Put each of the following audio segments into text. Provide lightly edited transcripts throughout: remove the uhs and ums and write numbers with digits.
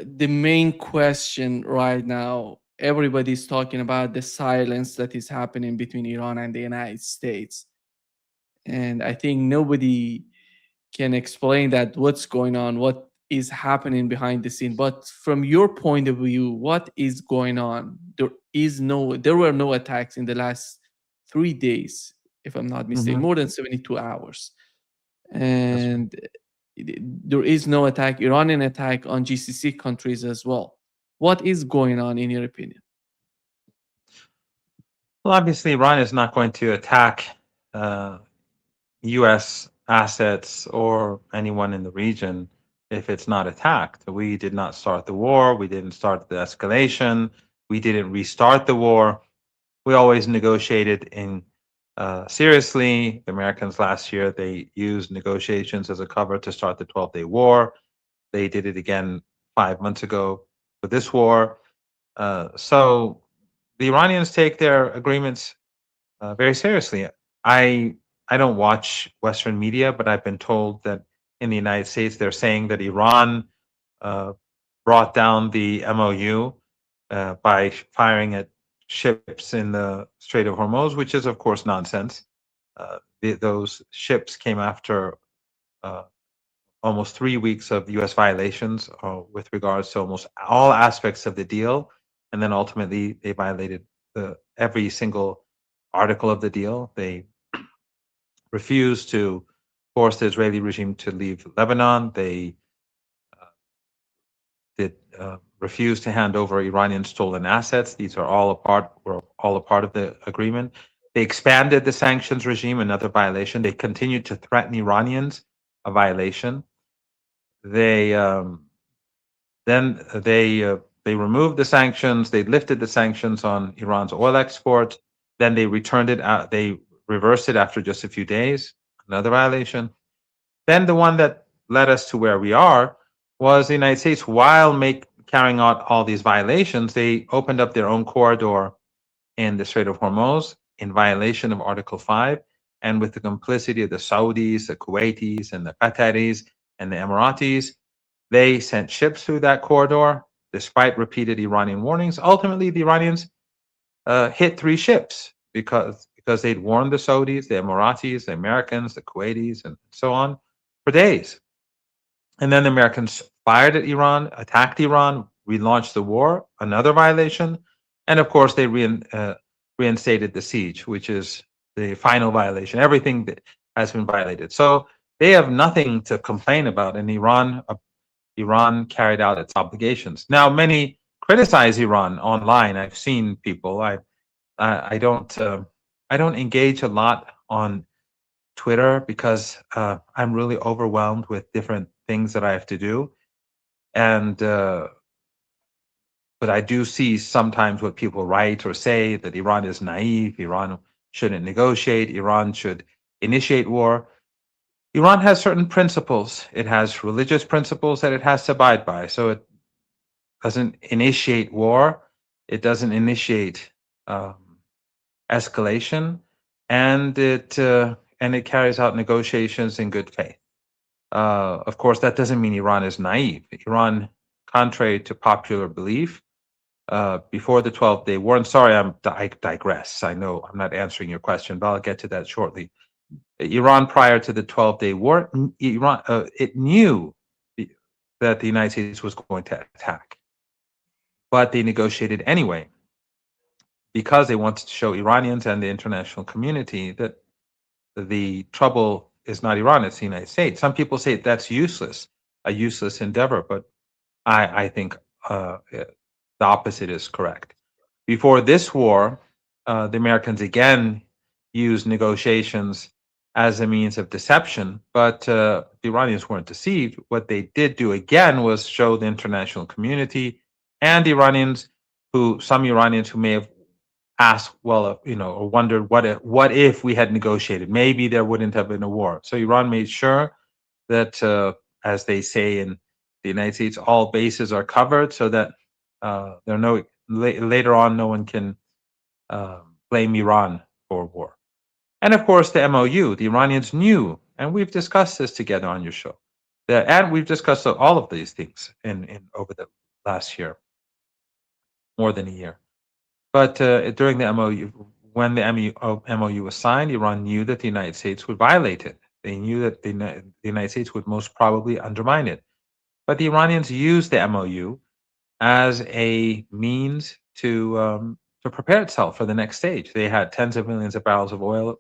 The main question right now, everybody's talking about the silence that is happening between Iran and the United States. And I think nobody can explain that what's going on, what is happening behind the scene. But from your point of view, what is going on? There were no attacks in the last 3 days, if I'm not mistaken, Hmm. more than 72 hours. That's right. And there is no attack, Iranian attack on GCC countries as well. What is going on in your opinion? Well, obviously, Iran is not going to attack uh, U.S. assets or anyone in the region if it's not attacked. We did not start the war. We didn't start the escalation. We didn't restart the war. We always negotiated in seriously. The Americans last year, they used negotiations as a cover to start the 12-day war. They did it again 5 months ago for this war. So the Iranians take their agreements very seriously. I I don't watch Western media, but I've been told that in the United States they're saying that Iran uh, brought down the MOU by firing at ships in the Strait of Hormuz, which is of course nonsense. Those ships came after uh, almost 3 weeks of U.S. violations with regards to almost all aspects of the deal, and then ultimately they violated every single article of the deal. They refused to force the Israeli regime to leave Lebanon. They uh, did refuse to hand over Iranian stolen assets. These are were all a part of the agreement. They expanded the sanctions regime, another violation. They continued to threaten Iranians, a violation. They they removed the sanctions. They lifted the sanctions on Iran's oil export. Then they returned it out. They reversed it after just a few days. Another violation. Then the one that led us to where we are was the United States. While carrying out all these violations, they opened up their own corridor in the Strait of Hormuz in violation of Article 5, and with the complicity of the Saudis, the Kuwaitis, and the Qataris, and the Emiratis. They sent ships through that corridor despite repeated Iranian warnings. Ultimately, the Iranians hit three ships because they'd warned the Saudis, the Emiratis, the Americans, the Kuwaitis, and so on for days. And then the Americans fired at Iran, attacked Iran, relaunched the war, another violation. And of course, they reinstated the siege, which is the final violation. Everything that has been violated. So they have nothing to complain about. And Iran carried out its obligations. Now, many criticize Iran online. I've seen people. I I don't engage a lot on Twitter because I'm really overwhelmed with different things that I have to do. And but I do see sometimes what people write or say that Iran is naive, Iran shouldn't negotiate, Iran should initiate war. Iran has certain principles. It has religious principles that it has to abide by. So it doesn't initiate war. It doesn't initiate escalation, and it carries out negotiations in good faith. Of course, that doesn't mean Iran is naive. Iran, contrary to popular belief, before the 12-day war, and sorry, I digress. I know I'm not answering your question, but I'll get to that shortly. Iran, prior to the 12-day war, Iran it knew that the United States was going to attack, but they negotiated anyway because they wanted to show Iranians and the international community that the trouble is not Iran, it's the United States. Some people say that's useless, a useless endeavor, but I think the opposite is correct. Before this war, the Americans again used negotiations as a means of deception, but the Iranians weren't deceived. What they did do again was show the international community and Iranians, some Iranians who may have asked, well, or wondered what if we had negotiated? Maybe there wouldn't have been a war. So Iran made sure that, as they say in the United States, all bases are covered, so that there are later on no one can blame Iran for war. And of course, the MOU, the Iranians knew, and we've discussed this together on your show. And we've discussed all of these things in over the last year, more than a year. But during the MOU, when the MOU was signed, Iran knew that the United States would violate it. They knew that the United States would most probably undermine it. But the Iranians used the MOU as a means to prepare itself for the next stage. They had tens of millions of barrels of oil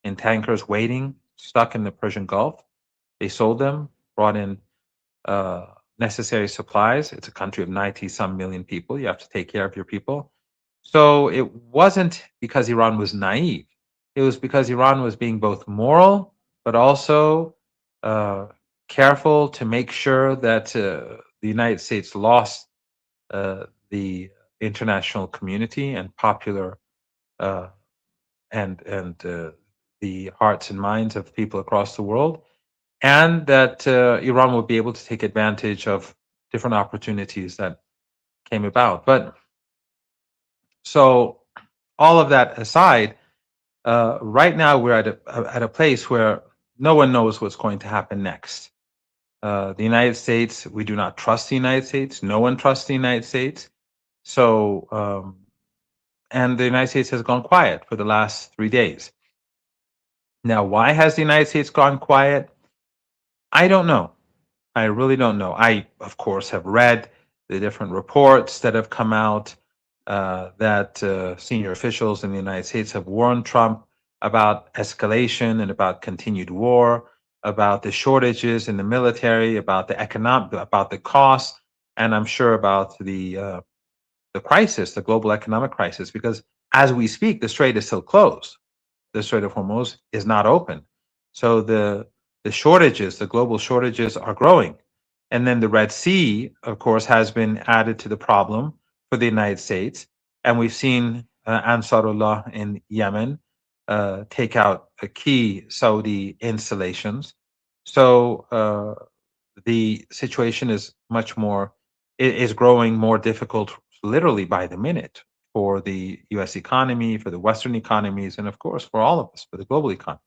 in tankers waiting, stuck in the Persian Gulf. They sold them, brought in uh, necessary supplies. It's a country of 90 some million people. You have to take care of your people. So it wasn't because Iran was naive. It was because Iran was being both moral, but also uh, careful to make sure that the United States lost the international community and popular uh, and the hearts and minds of people across the world, and that Iran would be able to take advantage of different opportunities that came about. But so, all of that aside, right now we're at a place where no one knows what's going to happen next. The United States, we do not trust the United States. No one trusts the United States. So, and the United States has gone quiet for the last 3 days. Now, why has the United States gone quiet? I don't know. I really don't know. I, of course, have read the different reports that have come out that senior officials in the United States have warned Trump about escalation and about continued war, about the shortages in the military, about the economic, about the costs, and I'm sure about the crisis, the global economic crisis, because as we speak, the strait is still closed. The Strait of Hormuz is not open. So the shortages, the global shortages are growing. And then the Red Sea, of course, has been added to the problem for the United States. And we've seen Ansarullah in Yemen take out key Saudi installations. So the situation is much more, is growing more difficult literally by the minute for the US economy, for the Western economies, and of course for all of us, for the global economy.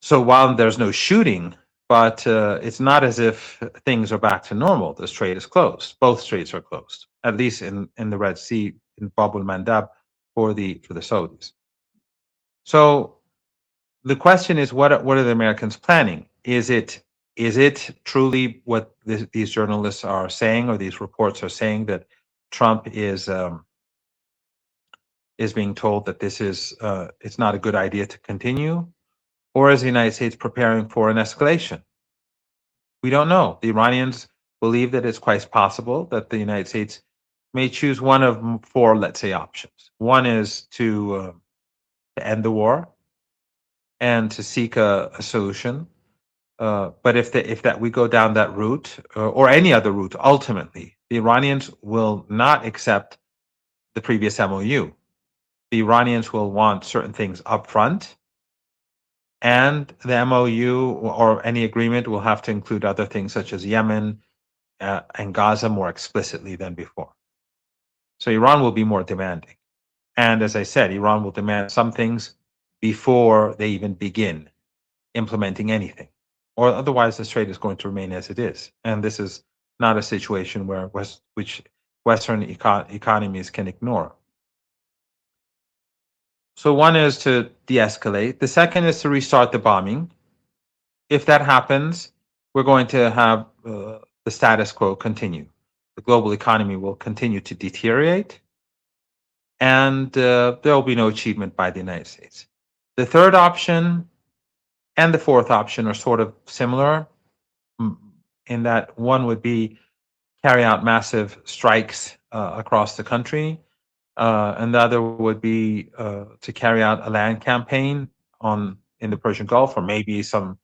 So while there's no shooting, but it's not as if things are back to normal. The strait is closed. Both straits are closed, at least in the Red Sea, in Bab al Mandab for the Saudis. So the question is, what are the Americans planning? Is it truly what these journalists are saying, or these reports are saying, that Trump is being told that this is it's not a good idea to continue, or is the United States preparing for an escalation? We don't know. The Iranians believe that it's quite possible that the United States may choose one of four, let's say, options. One is to end the war and to seek a solution. But if that we go down that route or any other route, ultimately, the Iranians will not accept the previous MOU. The Iranians will want certain things upfront, and the MOU or any agreement will have to include other things such as Yemen and Gaza more explicitly than before. So Iran will be more demanding. And as I said, Iran will demand some things before they even begin implementing anything, or otherwise the strait is going to remain as it is. And this is not a situation which Western economies can ignore. So one is to de-escalate. The second is to restart the bombing. If that happens, we're going to have the status quo continue. The global economy will continue to deteriorate, and there will be no achievement by the United States. The third option and the fourth option are sort of similar in that one would be carry out massive strikes across the country, and the other would be to carry out a land campaign in the Persian Gulf, or maybe some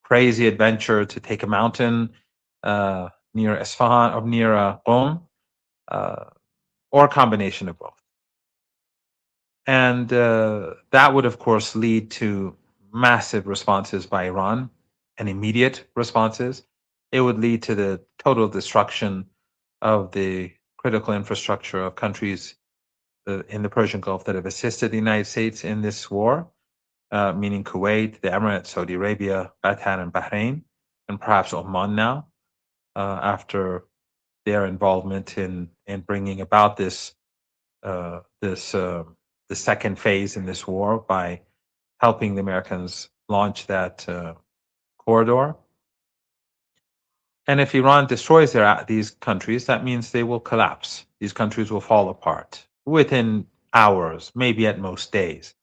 crazy adventure to take a mountain near Isfahan or near Qom, uh, or a combination of both. And that would, of course, lead to massive responses by Iran and immediate responses. It would lead to the total destruction of the critical infrastructure of countries in the Persian Gulf that have assisted the United States in this war, meaning Kuwait, the Emirates, Saudi Arabia, Qatar, and Bahrain. and perhaps Oman now, after their involvement in bringing about this the second phase in this war by helping the Americans launch that corridor. And if Iran destroys these countries, that means they will collapse. These countries will fall apart within hours, maybe at most days.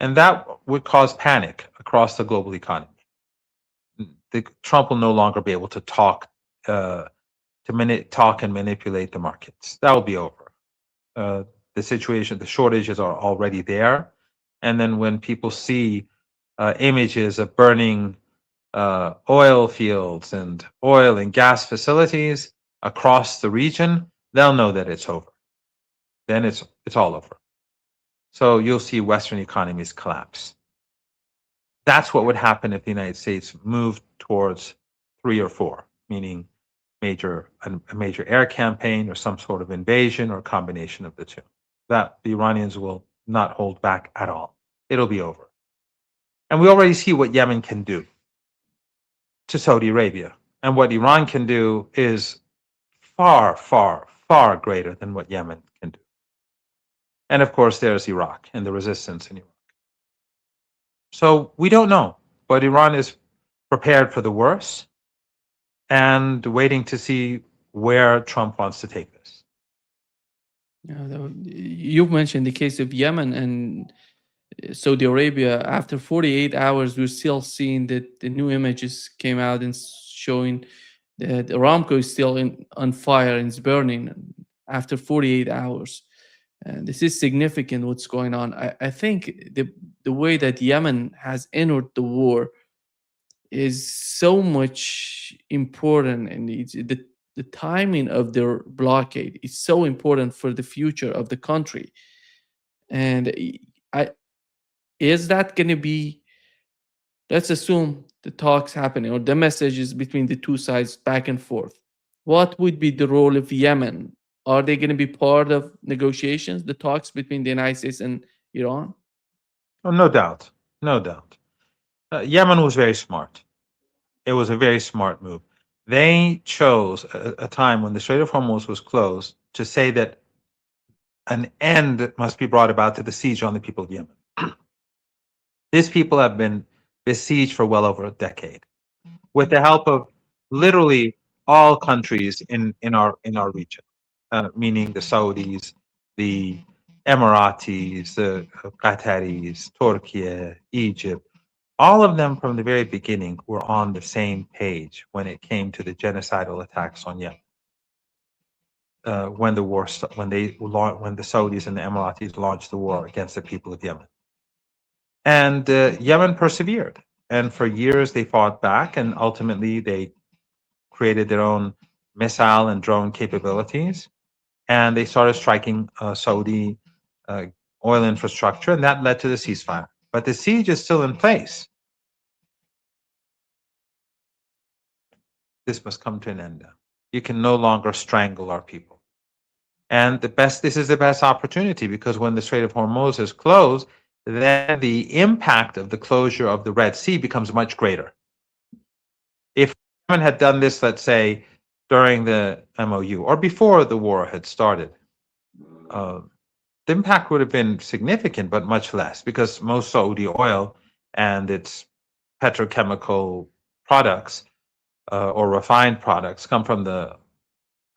And that would cause panic across the global economy. Trump will no longer be able to talk and manipulate the markets. That will be over. The situation, the shortages are already there. And then when people see images of burning oil fields and oil and gas facilities across the region, they'll know that it's over. Then it's all over. So you'll see Western economies collapse. That's what would happen if the United States moved towards 3 or 4, meaning a major air campaign or some sort of invasion or combination of the two. That the Iranians will not hold back at all. It'll be over. And we already see what Yemen can do to Saudi Arabia. And what Iran can do is far, far, far greater than what Yemen can do. And of course, there's Iraq and the resistance in Iraq. So we don't know, but Iran is prepared for the worst and waiting to see where Trump wants to take this. Yeah, you've mentioned the case of Yemen and Saudi Arabia. After 48 hours, we're still seeing that the new images came out and showing that Aramco is still on fire and it's burning after 48 hours. And this is significant what's going on. I think the way that Yemen has entered the war is so much important, and the timing of their blockade is so important for the future of the country. And I is that going to be, let's assume the talks happening or the messages between the two sides back and forth, what would be the role of Yemen? Are they going to be part of negotiations, the talks between the United States and Iran? Oh, no doubt. No doubt. Yemen was very smart. It was a very smart move. They chose a time when the Strait of Hormuz was closed to say that an end must be brought about to the siege on the people of Yemen. These people have been besieged for well over a decade, with the help of literally all countries in our region, meaning the Saudis, the Emiratis, the Qataris, Turkey, Egypt. All of them from the very beginning were on the same page when it came to the genocidal attacks on Yemen. When the war, when the Saudis and the Emiratis launched the war against the people of Yemen, and Yemen persevered, and for years they fought back, and ultimately they created their own missile and drone capabilities, and they started striking Saudi uh, oil infrastructure, and that led to the ceasefire. But the siege is still in place. This must come to an end now. You can no longer strangle our people. And this is the best opportunity, because when the Strait of Hormuz is closed, then the impact of the closure of the Red Sea becomes much greater. If Yemen had done this, let's say, during the MOU or before the war had started, the impact would have been significant, but much less, because most Saudi oil and its petrochemical products or refined products come from the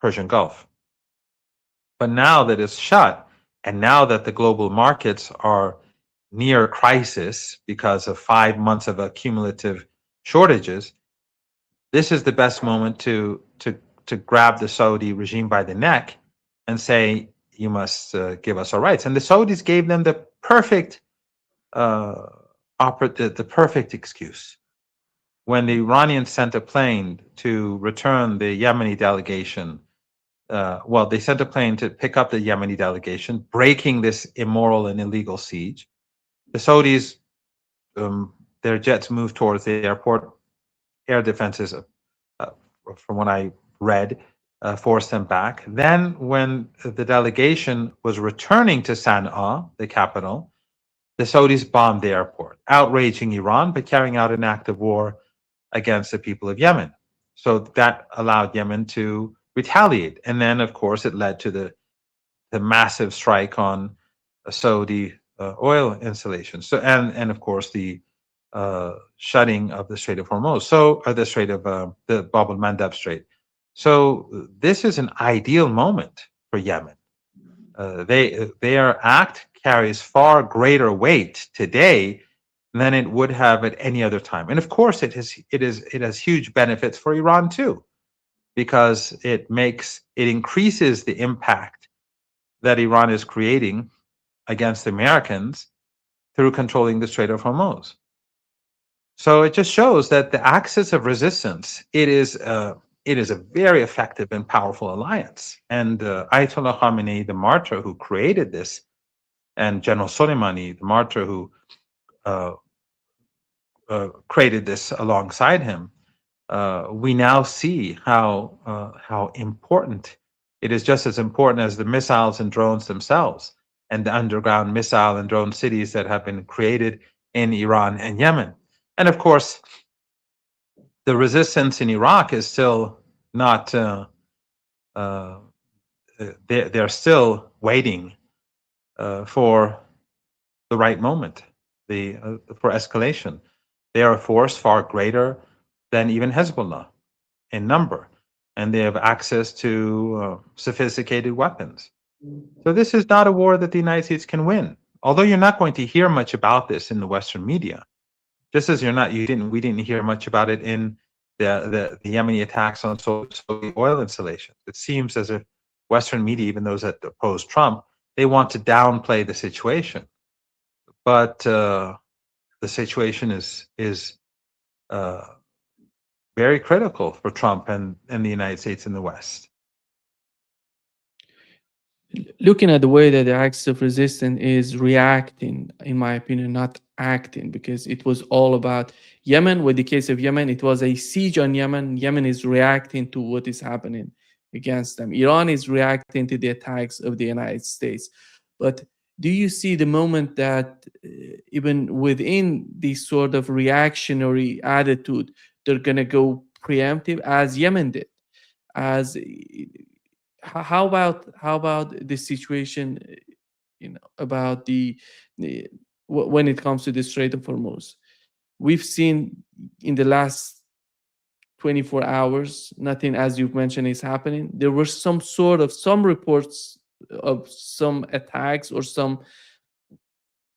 Persian Gulf. But now that it's shut, and now that the global markets are near crisis because of 5 months of accumulative shortages, this is the best moment to grab the Saudi regime by the neck and say, you must give us our rights. And the Saudis gave them the perfect the perfect excuse. When the Iranians sent a plane to return the Yemeni delegation, well, they sent a plane to pick up the Yemeni delegation, breaking this immoral and illegal siege. The Saudis, their jets moved towards the airport. Air defenses, from what I read, forced them back. Then, when the delegation was returning to Sana'a, the capital, the Saudis bombed the airport, outraging Iran, but carrying out an act of war against the people of Yemen. So that allowed Yemen to retaliate. And then, of course, it led to the massive strike on Saudi oil installations. So and of course shutting of the Strait of Hormuz. So the Strait of the Bab al Mandab Strait. So this is an ideal moment for Yemen. Their act carries far greater weight today than it would have at any other time. And of course, it has huge benefits for Iran too, because it increases the impact that Iran is creating against the Americans through controlling the Strait of Hormuz. So it just shows that the axis of resistance, it is a very effective and powerful alliance. And Ayatollah Khamenei, the martyr who created this, and General Soleimani, the martyr who uh, created this alongside him, we now see how important it is, just as important as the missiles and drones themselves, and the underground missile and drone cities that have been created in Iran and Yemen. And of course, the resistance in Iraq is still not. Uh, they're still waiting for the right moment, for escalation. They are a force far greater than even Hezbollah in number, and they have access to sophisticated weapons. So this is not a war that the United States can win. Although you're not going to hear much about this in the Western media, just as we didn't hear much about it in the Yemeni attacks on Saudi oil installations. It seems as if Western media, even those that oppose Trump, they want to downplay the situation. But the situation is uh, very critical for Trump and the United States and the West. Looking at the way that the axis of resistance is reacting, in my opinion, not acting, because it was all about Yemen. With the case of Yemen, it was a siege on Yemen. Yemen is reacting to what is happening against them. Iran is reacting to the attacks of the United States. But do you see the moment that even within this sort of reactionary attitude, they're going to go preemptive as Yemen did? As how about the situation, about the when it comes to the Strait of Hormuz? We've seen in the last 24 hours, nothing, as you've mentioned, is happening. There were some reports of some attacks or some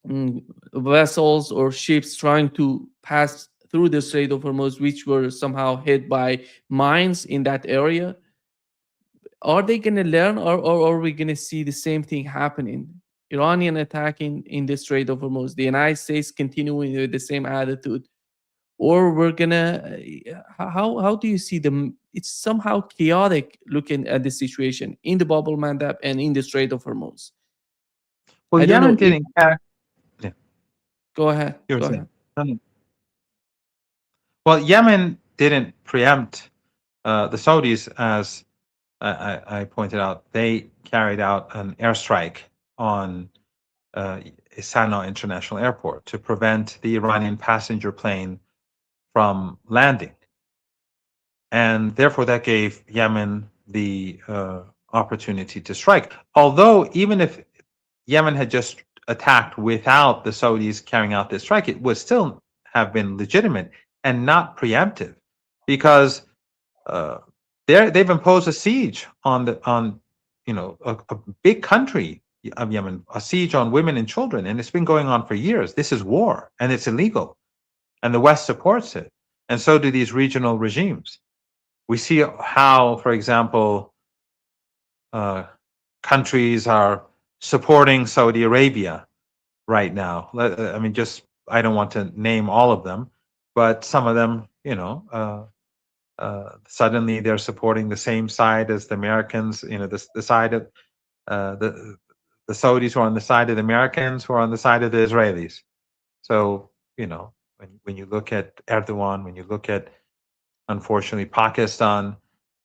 mm, vessels or ships trying to pass through the Strait of Hormuz, which were somehow hit by mines in that area. Are they going to learn, or are we going to see the same thing happening? Iranian attacking in the Strait of Hormuz, the United States continuing with the same attitude, or we're gonna how do you see them? It's somehow chaotic looking at the situation in the Bab al Mandab and in the Strait of Hormuz. Well, I don't know Yemen if didn't care. Yeah, Go ahead. you were Go saying. ahead. Well, Yemen didn't preempt the Saudis, as I pointed out. They carried out an airstrike on Sana'a International Airport to prevent the Iranian passenger plane from landing. And therefore, that gave Yemen the opportunity to strike. Although, even if Yemen had just attacked without the Saudis carrying out this strike, it would still have been legitimate and not preemptive, because uh, they've imposed a siege on a big country of Yemen, a siege on women and children, and it's been going on for years. This is war, and it's illegal, and the West supports it, and so do these regional regimes. We see how, for example, uh, countries are supporting Saudi Arabia right now. I mean, just I don't want to name all of them, but some of them, suddenly they're supporting the same side as the Americans. The side of the Saudis who are on the side of the Americans, who are on the side of the Israelis. So when you look at Erdogan, when you look at, unfortunately, Pakistan,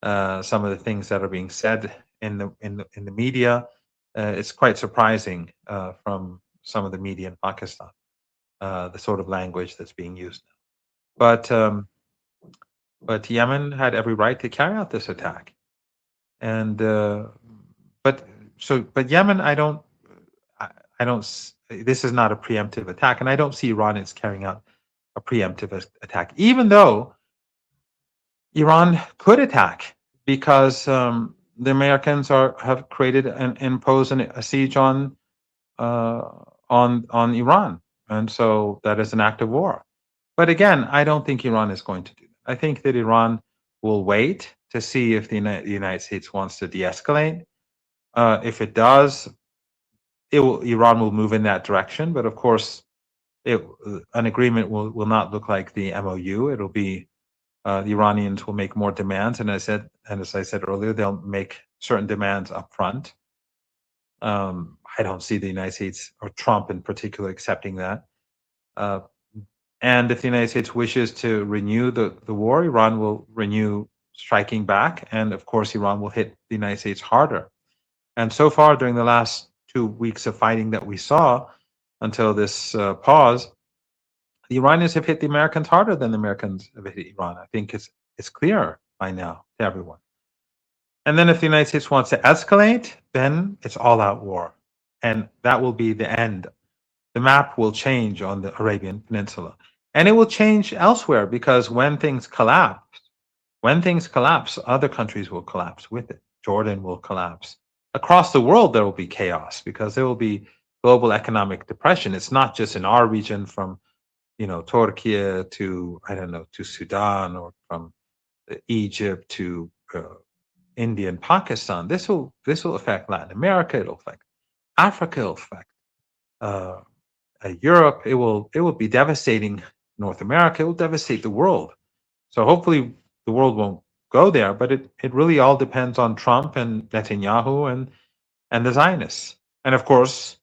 some of the things that are being said in the media, it's quite surprising from some of the media in Pakistan, the sort of language that's being used. But but Yemen had every right to carry out this attack. And but but Yemen, I, I don't. This is not a preemptive attack, and I don't see Iran as carrying out a preemptive attack, even though Iran could attack because the Americans have created and imposed a siege uh, on Iran, and so that is an act of war. But again, I don't think Iran is going to do that. I think that Iran will wait to see if the United States wants to de-escalate. If it does, Iran will move in that direction. But of course, an agreement will not look like the MOU. It'll be the Iranians will make more demands, and as I said earlier, they'll make certain demands up front. I don't see the United States or Trump in particular accepting that. Uh, and if the United States wishes to renew the war, Iran will renew striking back, and of course, Iran will hit the United States harder. And so far, during the last 2 weeks of fighting that we saw until this pause, the Iranians have hit the Americans harder than the Americans have hit Iran. I think it's clear by now to everyone. And then if the United States wants to escalate, then it's all out war. And that will be the end. The map will change on the Arabian Peninsula. And it will change elsewhere because when things collapse, other countries will collapse with it. Jordan will collapse. Across the world, there will be chaos because there will be global economic depression. It's not just in our region from, Turkey to, I don't know, to Sudan, or from Egypt to India and Pakistan. This will affect Latin America. It'll affect Africa. It'll affect uh, Europe. It will be devastating North America. It will devastate the world. So hopefully the world won't go there, but it really all depends on Trump and Netanyahu and the Zionists. And of course,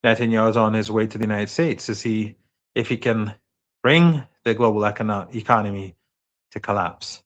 Netanyahu is on his way to the United States to see if he can bring the global economy to collapse.